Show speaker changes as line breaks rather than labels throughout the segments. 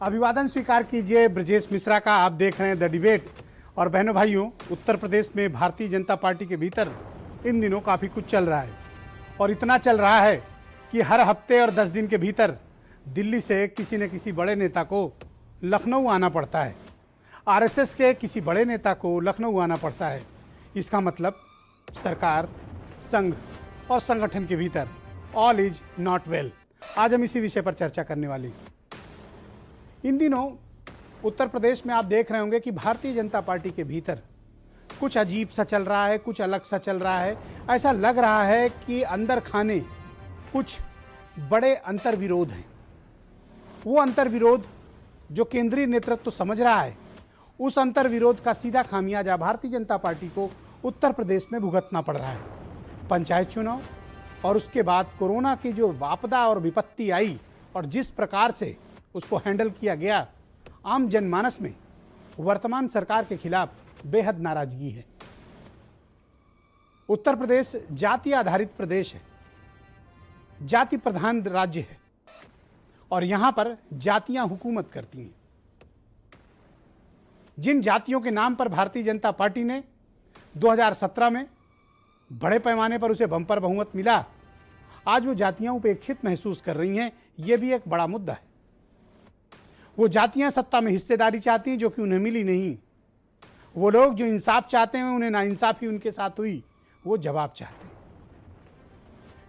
अभिवादन स्वीकार कीजिए ब्रजेश मिश्रा का। आप देख रहे हैं द डिबेट। और बहनों भाइयों, उत्तर प्रदेश में भारतीय जनता पार्टी के भीतर इन दिनों काफ़ी कुछ चल रहा है और इतना चल रहा है कि हर हफ्ते और 10 दिन के भीतर दिल्ली से किसी न किसी बड़े नेता को लखनऊ आना पड़ता है। आरएसएस के किसी बड़े नेता को लखनऊ आना पड़ता है। इसका मतलब सरकार, संघ और संगठन के भीतर ऑल इज नॉट वेल। आज हम इसी विषय पर चर्चा करने वाले हैं। इन दिनों उत्तर प्रदेश में आप देख रहे होंगे कि भारतीय जनता पार्टी के भीतर कुछ अजीब सा चल रहा है, कुछ अलग सा चल रहा है। ऐसा लग रहा है कि अंदर खाने कुछ बड़े अंतर्विरोध हैं। वो अंतर्विरोध जो केंद्रीय नेतृत्व समझ रहा है, उस अंतर्विरोध का सीधा खामियाजा भारतीय जनता पार्टी को उत्तर प्रदेश में भुगतना पड़ रहा है। पंचायत चुनाव और उसके बाद कोरोना की जो आपदा और विपत्ति आई और जिस प्रकार से उसको हैंडल किया गया, आम जनमानस में वर्तमान सरकार के खिलाफ बेहद नाराजगी है। उत्तर प्रदेश जाति आधारित प्रदेश है, जाति प्रधान राज्य है और यहां पर जातियां हुकूमत करती हैं। जिन जातियों के नाम पर भारतीय जनता पार्टी ने 2017 में बड़े पैमाने पर उसे बंपर बहुमत मिला, आज वो जातियां उपेक्षित महसूस कर रही हैं। यह भी एक बड़ा मुद्दा है। वो जातियां सत्ता में हिस्सेदारी चाहती हैं जो कि उन्हें मिली नहीं। वो लोग जो इंसाफ चाहते हैं, उन्हें नाइंसाफी उनके साथ हुई, वो जवाब चाहते हैं।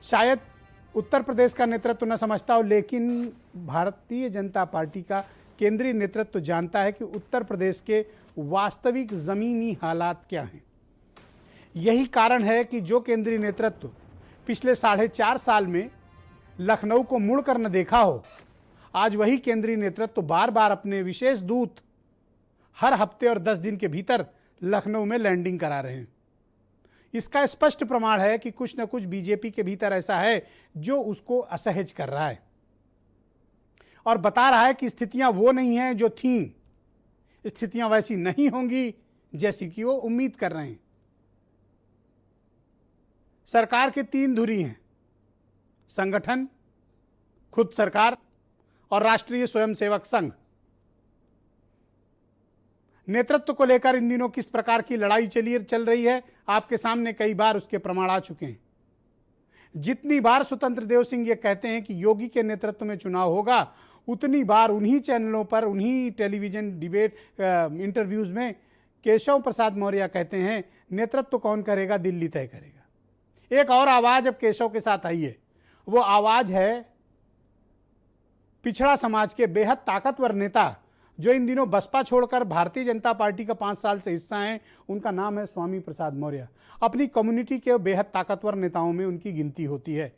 शायद उत्तर प्रदेश का नेतृत्व न समझता हो, लेकिन भारतीय जनता पार्टी का केंद्रीय नेतृत्व जानता है कि उत्तर प्रदेश के वास्तविक जमीनी हालात क्या हैं। यही कारण है कि जो केंद्रीय नेतृत्व पिछले 4.5 साल में लखनऊ को मुड़कर न देखा हो, आज वही केंद्रीय नेतृत्व बार बार अपने विशेष दूत हर हफ्ते और 10 दिन के भीतर लखनऊ में लैंडिंग करा रहे हैं। इसका स्पष्ट प्रमाण है कि कुछ न कुछ बीजेपी के भीतर ऐसा है जो उसको असहज कर रहा है और बता रहा है कि स्थितियां वो नहीं हैं जो थीं। स्थितियां वैसी नहीं होंगी जैसी कि वो उम्मीद कर रहे हैं। सरकार के 3 धुरी हैं: संगठन, खुद सरकार और राष्ट्रीय स्वयंसेवक संघ। नेतृत्व को लेकर इन दिनों किस प्रकार की लड़ाई चल रही है, आपके सामने कई बार उसके प्रमाण आ चुके हैं। जितनी बार स्वतंत्र देव सिंह ये कहते हैं कि योगी के नेतृत्व में चुनाव होगा, उतनी बार उन्हीं चैनलों पर, उन्हीं टेलीविजन डिबेट इंटरव्यूज में केशव प्रसाद मौर्य कहते हैं नेतृत्व कौन करेगा, दिल्ली तय करेगा। एक और आवाज अब केशव के साथ आई है। वो आवाज है पिछड़ा समाज के बेहद ताकतवर नेता जो इन दिनों बसपा छोड़कर भारतीय जनता पार्टी का 5 साल से हिस्सा हैं। उनका नाम है स्वामी प्रसाद मौर्य। अपनी कम्युनिटी के बेहद ताकतवर नेताओं में उनकी गिनती होती है।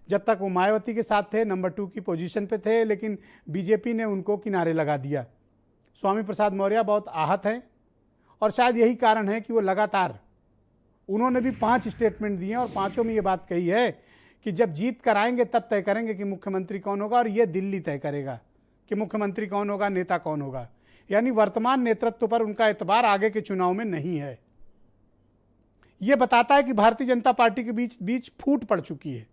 जब तक वो मायावती के साथ थे, नंबर 2 की पोजीशन पे थे, लेकिन बीजेपी ने उनको किनारे लगा दिया। स्वामी प्रसाद मौर्य बहुत आहत हैं और शायद यही कारण है कि वो लगातार, उन्होंने भी 5 स्टेटमेंट दिए और 5 में ये बात कही है कि जब जीत कर आएंगे तब तय करेंगे कि मुख्यमंत्री कौन होगा और ये दिल्ली तय करेगा कि मुख्यमंत्री कौन होगा, नेता कौन होगा। यानी वर्तमान नेतृत्व पर उनका एतबार आगे के चुनाव में नहीं है। यह बताता है कि भारतीय जनता पार्टी के बीच फूट पड़ चुकी है।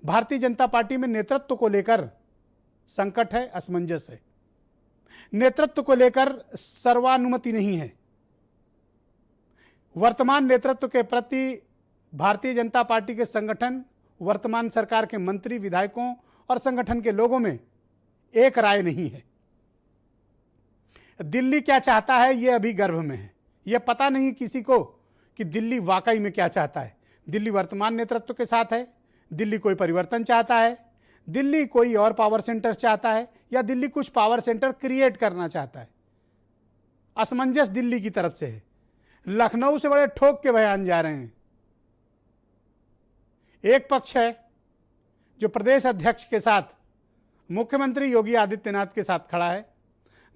भारतीय जनता पार्टी में नेतृत्व को लेकर संकट है, असमंजस है। नेतृत्व को लेकर सर्वानुमति नहीं है। वर्तमान नेतृत्व के प्रति भारतीय जनता पार्टी के संगठन, वर्तमान सरकार के मंत्री, विधायकों और संगठन के लोगों में एक राय नहीं है। दिल्ली क्या चाहता है यह अभी गर्भ में है। यह पता नहीं किसी को कि दिल्ली वाकई में क्या चाहता है। दिल्ली वर्तमान नेतृत्व के साथ है, दिल्ली कोई परिवर्तन चाहता है, दिल्ली कोई और पावर सेंटर चाहता है, या दिल्ली कुछ पावर सेंटर क्रिएट करना चाहता है। असमंजस दिल्ली की तरफ से है। लखनऊ से बड़े ठोक के बयान जा रहे हैं। एक पक्ष है जो प्रदेश अध्यक्ष के साथ, मुख्यमंत्री योगी आदित्यनाथ के साथ खड़ा है।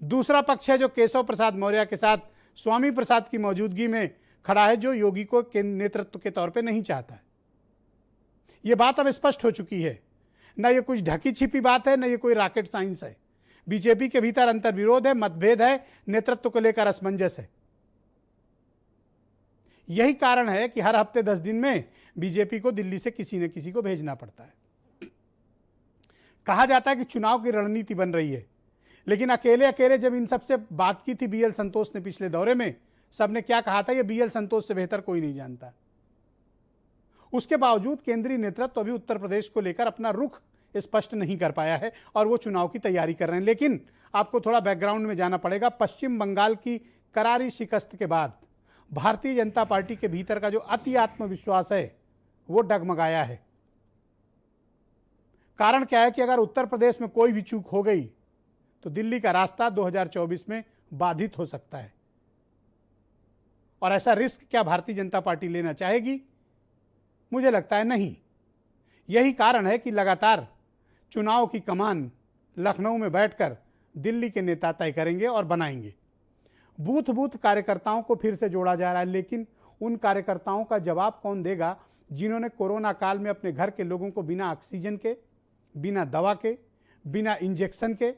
दूसरा पक्ष है जो केशव प्रसाद मौर्य के साथ स्वामी प्रसाद की मौजूदगी में खड़ा है, जो योगी को नेतृत्व के तौर पे नहीं चाहता है। यह बात अब स्पष्ट हो चुकी है। न ये कुछ ढकी छिपी बात है, न ये कोई रॉकेट साइंस है। बीजेपी के भीतर अंतर्विरोध है, मतभेद है, नेतृत्व को लेकर असमंजस है। यही कारण है कि हर हफ्ते 10 दिन में बीजेपी को दिल्ली से किसी न किसी को भेजना पड़ता है। कहा जाता है कि चुनाव की रणनीति बन रही है, लेकिन अकेले अकेले जब इन सबसे बात की थी बीएल संतोष ने पिछले दौरे में, सबने क्या कहा था, ये बीएल संतोष से बेहतर कोई नहीं जानता। उसके बावजूद केंद्रीय नेतृत्व अभी उत्तर प्रदेश को लेकर अपना रुख स्पष्ट नहीं कर पाया है और वो चुनाव की तैयारी कर रहे हैं। लेकिन आपको थोड़ा बैकग्राउंड में जाना पड़ेगा। पश्चिम बंगाल की करारी शिकस्त के बाद भारतीय जनता पार्टी के भीतर का जो अति आत्मविश्वास है वो डगमगाया है। कारण क्या है कि अगर उत्तर प्रदेश में कोई भी चूक हो गई तो दिल्ली का रास्ता 2024 में बाधित हो सकता है। और ऐसा रिस्क क्या भारतीय जनता पार्टी लेना चाहेगी? मुझे लगता है नहीं। यही कारण है कि लगातार चुनाव की कमान लखनऊ में बैठकर दिल्ली के नेता तय करेंगे और बनाएंगे। बूथ बूथ कार्यकर्ताओं को फिर से जोड़ा जा रहा है, लेकिन उन कार्यकर्ताओं का जवाब कौन देगा जिन्होंने कोरोना काल में अपने घर के लोगों को बिना ऑक्सीजन के, बिना दवा के, बिना इंजेक्शन के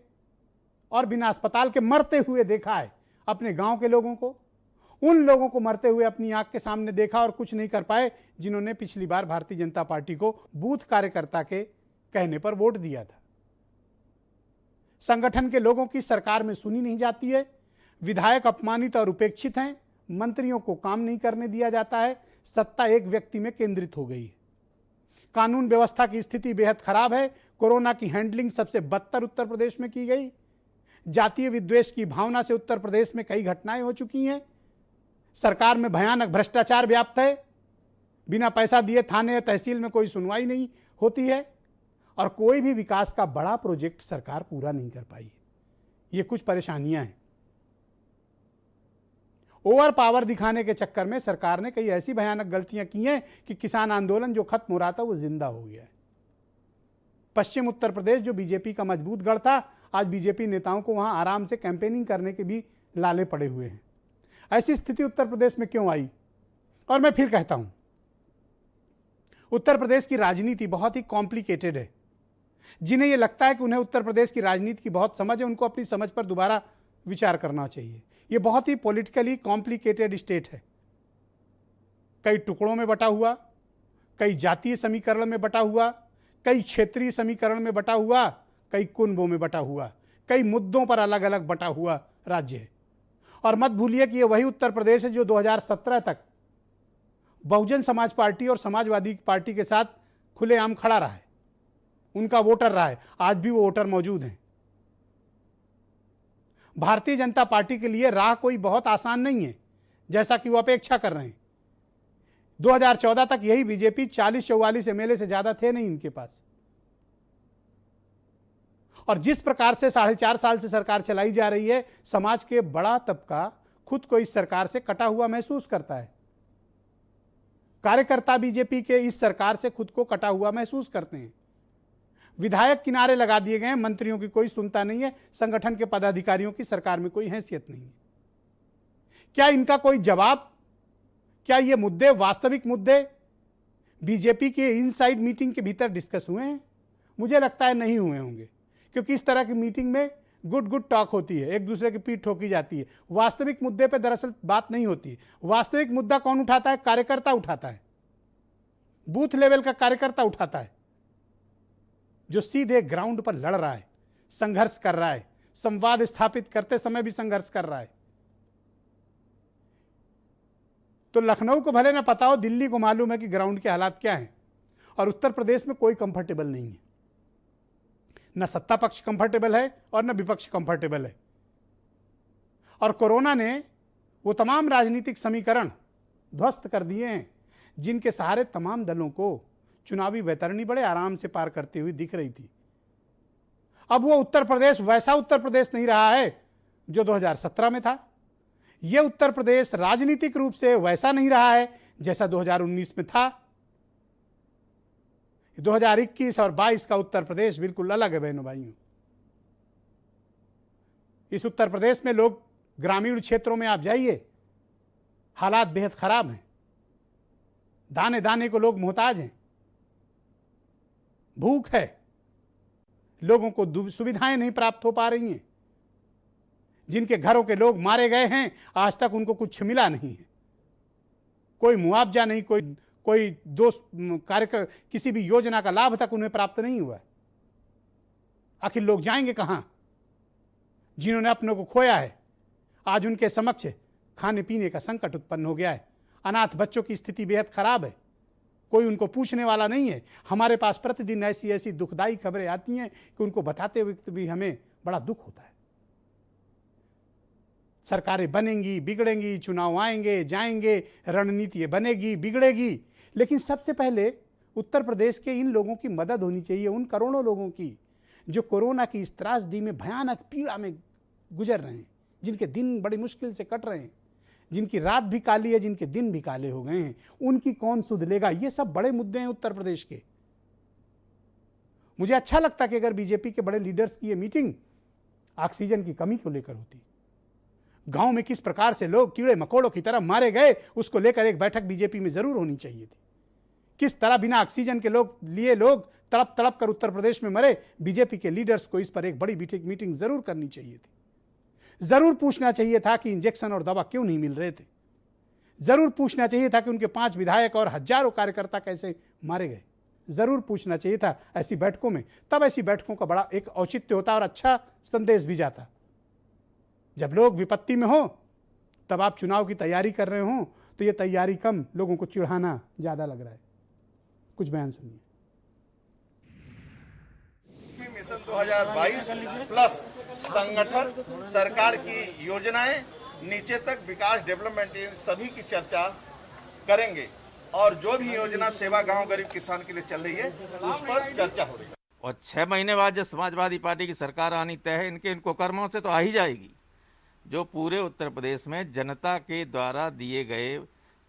और बिना अस्पताल के मरते हुए देखा है। अपने गांव के लोगों को, उन लोगों को मरते हुए अपनी आंख के सामने देखा और कुछ नहीं कर पाए जिन्होंने पिछली बार भारतीय जनता पार्टी को बूथ कार्यकर्ता के कहने पर वोट दिया था। संगठन के लोगों की सरकार में सुनी नहीं जाती है, विधायक अपमानित और उपेक्षित हैं, मंत्रियों को काम नहीं करने दिया जाता है, सत्ता एक व्यक्ति में केंद्रित हो गई है। कानून व्यवस्था की स्थिति बेहद खराब है। कोरोना की हैंडलिंग सबसे बदतर उत्तर प्रदेश में की गई। जातीय विद्वेष की भावना से उत्तर प्रदेश में कई घटनाएं हो चुकी हैं। सरकार में भयानक भ्रष्टाचार व्याप्त है। बिना पैसा दिए थाने या तहसील में कोई सुनवाई नहीं होती है और कोई भी विकास का बड़ा प्रोजेक्ट सरकार पूरा नहीं कर पाई है। ये कुछ परेशानियां हैं। ओवर पावर दिखाने के चक्कर में सरकार ने कई ऐसी भयानक गलतियां की हैं कि किसान आंदोलन जो खत्म हो रहा था वो जिंदा हो गया है। पश्चिम उत्तर प्रदेश जो बीजेपी का मजबूत गढ़ था, आज बीजेपी नेताओं को वहां आराम से कैंपेनिंग करने के भी लाले पड़े हुए हैं। ऐसी स्थिति उत्तर प्रदेश में क्यों आई? और मैं फिर कहता हूं, उत्तर प्रदेश की राजनीति बहुत ही कॉम्प्लिकेटेड है। जिन्हें यह लगता है कि उन्हें उत्तर प्रदेश की राजनीति की बहुत समझ है, उनको अपनी समझ पर दोबारा विचार करना चाहिए। यह बहुत ही पॉलिटिकली कॉम्प्लिकेटेड स्टेट है। कई टुकड़ों में बटा हुआ, कई जातीय समीकरण में बटा हुआ, कई क्षेत्रीय समीकरण में बटा हुआ, कई कुनबों में बटा हुआ, कई मुद्दों पर अलग अलग बटा हुआ राज्य है। और मत भूलिए कि यह वही उत्तर प्रदेश है जो 2017 तक बहुजन समाज पार्टी और समाजवादी पार्टी के साथ खुलेआम खड़ा रहा है, उनका वोटर रहा है। आज भी वो वोटर मौजूद हैं। भारतीय जनता पार्टी के लिए राह कोई बहुत आसान नहीं है, जैसा कि वो अपेक्षा कर रहे हैं। 2014 तक यही बीजेपी 40-44 एमएलए से ज्यादा थे नहीं इनके पास। और जिस प्रकार से 4.5 साल से सरकार चलाई जा रही है, समाज के बड़ा तबका खुद को इस सरकार से कटा हुआ महसूस करता है। कार्यकर्ता बीजेपी के इस सरकार से खुद को कटा हुआ महसूस करते हैं। विधायक किनारे लगा दिए गए हैं, मंत्रियों की कोई सुनता नहीं है, संगठन के पदाधिकारियों की सरकार में कोई हैसियत नहीं है। क्या इनका कोई जवाब? क्या ये मुद्दे, वास्तविक मुद्दे बीजेपी के इनसाइड मीटिंग के भीतर डिस्कस हुए हैं? मुझे लगता है नहीं हुए होंगे, क्योंकि इस तरह की मीटिंग में गुड टॉक होती है, एक दूसरे की पीठ ठोकी जाती है। वास्तविक मुद्दे पे दरअसल बात नहीं होती है। वास्तविक मुद्दा कौन उठाता है? कार्यकर्ता उठाता है, बूथ लेवल का कार्यकर्ता उठाता है, जो सीधे ग्राउंड पर लड़ रहा है, संघर्ष कर रहा है, संवाद स्थापित करते समय भी संघर्ष कर रहा है। तो लखनऊ को भले ना पता हो, दिल्ली को मालूम है कि ग्राउंड के हालात क्या हैं। और उत्तर प्रदेश में कोई कंफर्टेबल नहीं है, न सत्ता पक्ष कंफर्टेबल है और न विपक्ष कंफर्टेबल है। और कोरोना ने वो तमाम राजनीतिक समीकरण ध्वस्त कर दिए हैं जिनके सहारे तमाम दलों को चुनावी वैतरणी बड़े आराम से पार करती हुई दिख रही थी। अब वो उत्तर प्रदेश वैसा उत्तर प्रदेश नहीं रहा है जो 2017 में था। यह उत्तर प्रदेश राजनीतिक रूप से वैसा नहीं रहा है जैसा 2019 में था। 2021 और 22 का उत्तर प्रदेश बिल्कुल अलग है बहनों भाइयों। इस उत्तर प्रदेश में लोग, ग्रामीण क्षेत्रों में आप जाइए, हालात बेहद खराब हैं। दाने दाने को लोग मोहताज हैं, भूख है, लोगों को सुविधाएं नहीं प्राप्त हो पा रही हैं। जिनके घरों के लोग मारे गए हैं, आज तक उनको कुछ मिला नहीं है, कोई मुआवजा नहीं, कोई कार्य, किसी भी योजना का लाभ तक उन्हें प्राप्त नहीं हुआ। आखिर लोग जाएंगे कहां? जिन्होंने अपनों को खोया है, आज उनके समक्ष खाने पीने का संकट उत्पन्न हो गया है। अनाथ बच्चों की स्थिति बेहद खराब है, कोई उनको पूछने वाला नहीं है। हमारे पास प्रतिदिन ऐसी ऐसी दुखदायी खबरें आती हैं कि उनको बताते हुए भी हमें बड़ा दुख होता है। सरकारें बनेंगी, बिगड़ेंगी, चुनाव आएंगे जाएंगे, रणनीति बनेगी, बिगड़ेगी, लेकिन सबसे पहले उत्तर प्रदेश के इन लोगों की मदद होनी चाहिए, उन करोड़ों लोगों की जो कोरोना की इस त्रासदी में भयानक पीड़ा में गुजर रहे हैं, जिनके दिन बड़ी मुश्किल से कट रहे हैं, जिनकी रात भी काली है, जिनके दिन भी काले हो गए हैं। उनकी कौन सुध लेगा? ये सब बड़े मुद्दे हैं उत्तर प्रदेश के। मुझे अच्छा लगता कि अगर बीजेपी के बड़े लीडर्स की ये मीटिंग ऑक्सीजन की कमी को लेकर होती, गांव में किस प्रकार से लोग कीड़े मकोड़ों की तरह मारे गए, उसको लेकर एक बैठक बीजेपी में जरूर होनी चाहिए थी। किस तरह बिना ऑक्सीजन के लोग तड़प तड़प कर उत्तर प्रदेश में मरे, बीजेपी के लीडर्स को इस पर एक बड़ी मीटिंग जरूर करनी चाहिए थी। जरूर पूछना चाहिए था कि इंजेक्शन और दवा क्यों नहीं मिल रहे थे। जरूर पूछना चाहिए था कि उनके 5 विधायक और हजारों कार्यकर्ता कैसे मारे गए। जरूर पूछना चाहिए था ऐसी बैठकों में। तब ऐसी बैठकों का बड़ा एक औचित्य होता और अच्छा संदेश भी जाता। जब लोग विपत्ति में हो, तब आप चुनाव की तैयारी कर रहे हो, तो ये तैयारी कम, लोगों को चिढ़ाना ज्यादा लग रहा है। कुछ बयान सुनिए।
मिशन 2022 प्लस संगठन, सरकार की योजनाएं नीचे तक विकास, डेवलपमेंट, सभी की चर्चा करेंगे और जो भी योजना सेवा गांव गरीब किसान के लिए चल रही है उस पर चर्चा हो रही है।
और 6 महीने बाद जब समाजवादी पार्टी की सरकार आनी तय है, इनको कर्मों से तो आ ही जाएगी। जो पूरे उत्तर प्रदेश में जनता के द्वारा दिए गए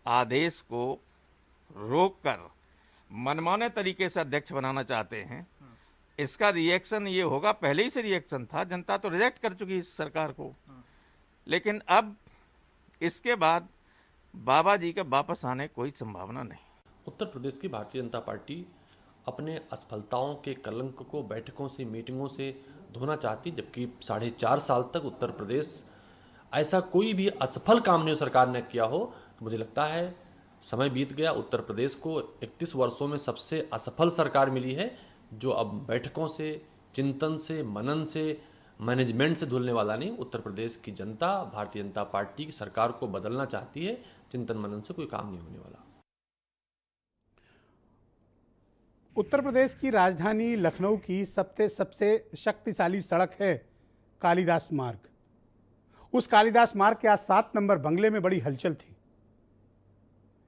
आदेश को रोककर मनमाने तरीके से अध्यक्ष बनाना चाहते हैं, इसका रिएक्शन ये होगा। पहले ही से रिएक्शन था, जनता तो रिजेक्ट कर चुकी इस सरकार को, लेकिन अब इसके बाद बाबा जी के वापस आने कोई संभावना नहीं।
उत्तर प्रदेश की भारतीय जनता पार्टी अपने असफलताओं के कलंक को बैठकों से, मीटिंगों से धोना चाहती, जबकि 4.5 साल तक उत्तर प्रदेश ऐसा कोई भी असफल काम नहीं सरकार ने किया हो। तो मुझे लगता है समय बीत गया, उत्तर प्रदेश को 31 वर्षों में सबसे असफल सरकार मिली है, जो अब बैठकों से, चिंतन से, मनन से, मैनेजमेंट से धुलने वाला नहीं। उत्तर प्रदेश की जनता भारतीय जनता पार्टी की सरकार को बदलना चाहती है, चिंतन मनन से कोई काम नहीं होने वाला।
उत्तर प्रदेश की राजधानी लखनऊ की सबसे शक्तिशाली सड़क है कालिदास मार्ग। उस कालिदास मार्ग के आज 7 नंबर बंगले में बड़ी हलचल थी।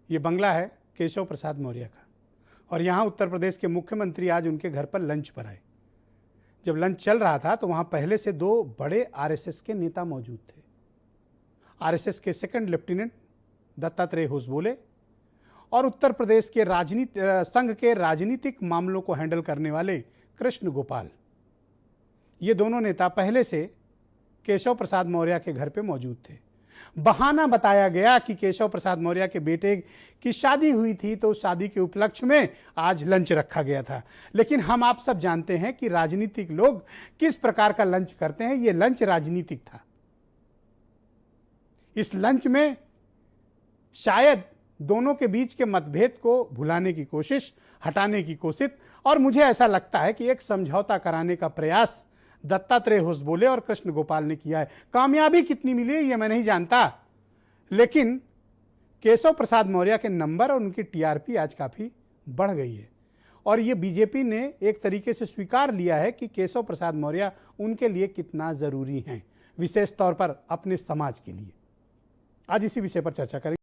ये बंगला है केशव प्रसाद मौर्य का, और यहाँ उत्तर प्रदेश के मुख्यमंत्री आज उनके घर पर लंच पर आए। जब लंच चल रहा था तो वहाँ पहले से 2 बड़े आरएसएस के नेता मौजूद थे। आरएसएस के 2nd लेफ्टिनेंट दत्तात्रेय होसबोले और उत्तर प्रदेश के संघ के राजनीतिक मामलों को हैंडल करने वाले कृष्ण गोपाल। ये दोनों नेता पहले से केशव प्रसाद मौर्य के घर पे मौजूद थे। बहाना बताया गया कि केशव प्रसाद मौर्य के बेटे की शादी हुई थी, तो शादी के उपलक्ष्य में आज लंच रखा गया था। लेकिन हम आप सब जानते हैं कि राजनीतिक लोग किस प्रकार का लंच करते हैं। ये लंच राजनीतिक था। इस लंच में शायद दोनों के बीच के मतभेद को भुलाने की कोशिश, हटाने की कोशिश, और मुझे ऐसा लगता है कि एक समझौता कराने का प्रयास दत्तात्रेय होसबोले और कृष्ण गोपाल ने किया है। कामयाबी कितनी मिली ये मैं नहीं जानता, लेकिन केशव प्रसाद मौर्य के नंबर और उनकी टीआरपी आज काफी बढ़ गई है। और ये बीजेपी ने एक तरीके से स्वीकार लिया है कि केशव प्रसाद मौर्य उनके लिए कितना जरूरी हैं, विशेष तौर पर अपने समाज के लिए। आज इसी विषय पर चर्चा करेंगे।